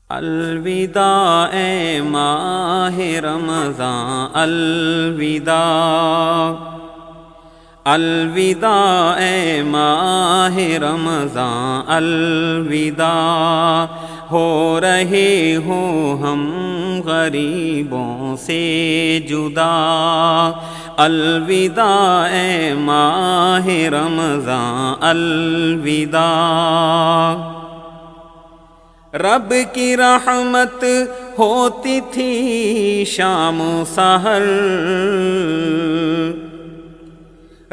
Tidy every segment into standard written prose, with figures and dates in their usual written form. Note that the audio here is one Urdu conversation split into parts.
الوداع اے ماہ رمضان الوداع، الوداع اے ماہ رمضان الوداع، ہو رہے ہو ہم غریبوں سے جدا، الوداع اے ماہ رمضان الوداع۔ رب کی رحمت ہوتی تھی شام و سحر،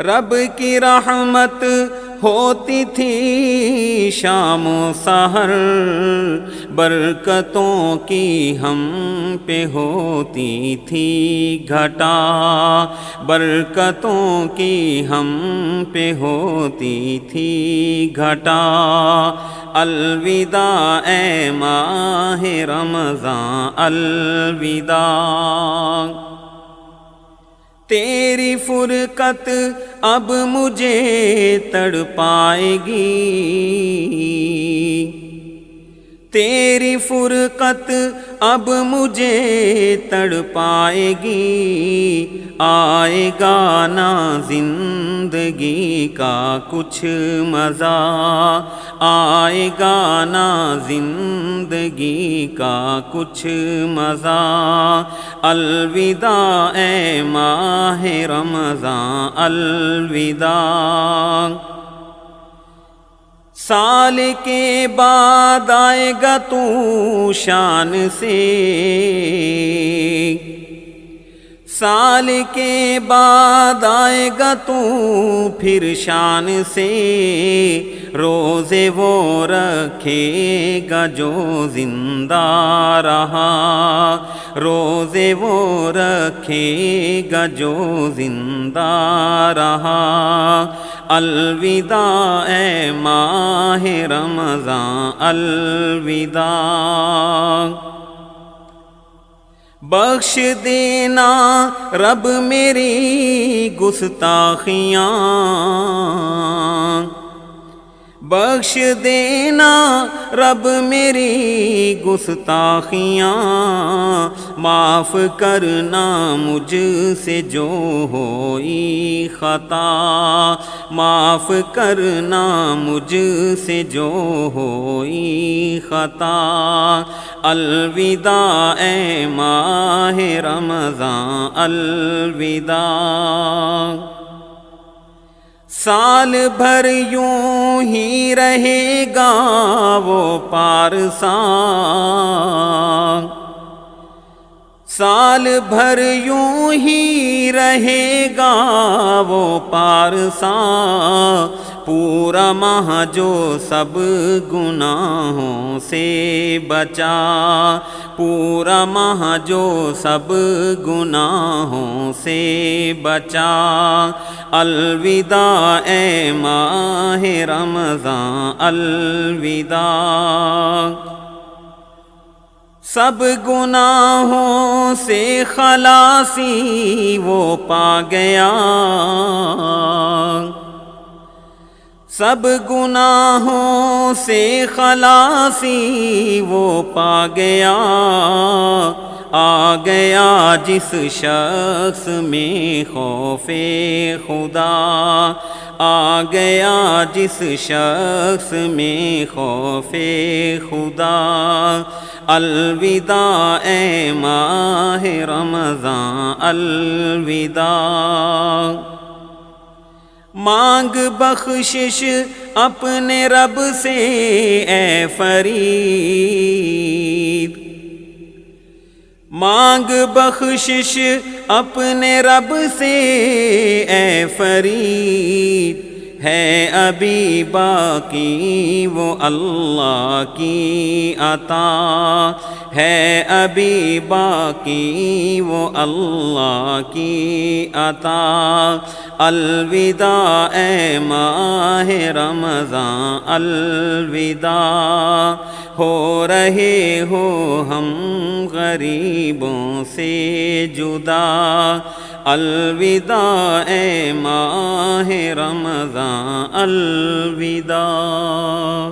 رب کی رحمت ہوتی تھی شام و سحر، برکتوں کی ہم پہ ہوتی تھی گھٹا، برکتوں کی ہم پہ ہوتی تھی گھٹا، الوداع اے ماہ رمضان الوداع۔ تیری فرقت اب مجھے تڑپائے گی، تیری فرقت اب مجھے تڑپائے گی، آئے گا نا زندگی کا کچھ مزہ، آئے گا نا زندگی کا کچھ مزہ، الوداع اے ماہ رمضان الوداع۔ سال کے بعد آئے گا تو شان سے، سال کے بعد آئے گا تو پھر شان سے، روزے وہ رکھے گا جو زندہ رہا، روزے وہ رکھے گا جو زندہ رہا، الوداع اے ماہ رمضان الوداع۔ بخش دینا رب میری گستاخیاں، بخش دینا رب میری گستاخیاں، معاف کرنا مجھ سے جو ہوئی خطا، معاف کرنا مجھ سے جو ہوئی خطا، الوداع اے ماہ رمضان الوداع۔ سال بھر یوں ہی رہے گا وہ پارساں، سال بھر یوں ہی رہے گا وہ پارساں، پورا ماہ جو سب گناہوں سے بچا، پورا ماہ جو سب گناہوں سے بچا، الوداع اے ماہ رمضان الوداع۔ سب گناہوں سے خلاصی وہ پا گیا، سب گناہوں سے خلاصی وہ پا گیا، آ گیا جس شخص میں خوف خدا، آ گیا جس شخص میں خوف خدا، الوداع اے ماہ رمضان الوداع۔ مانگ بخشش اپنے رب سے اے فرید، مانگ بخشش اپنے رب سے اے فرید، ہے ابھی باقی وہ اللہ کی عطا، ہے ابھی باقی وہ اللہ کی عطا، الوداع اے ماہ رمضان الوداع، ہو رہے ہو ہم غریبوں سے جدا، الوداع اے ماہ رمضان الوداع۔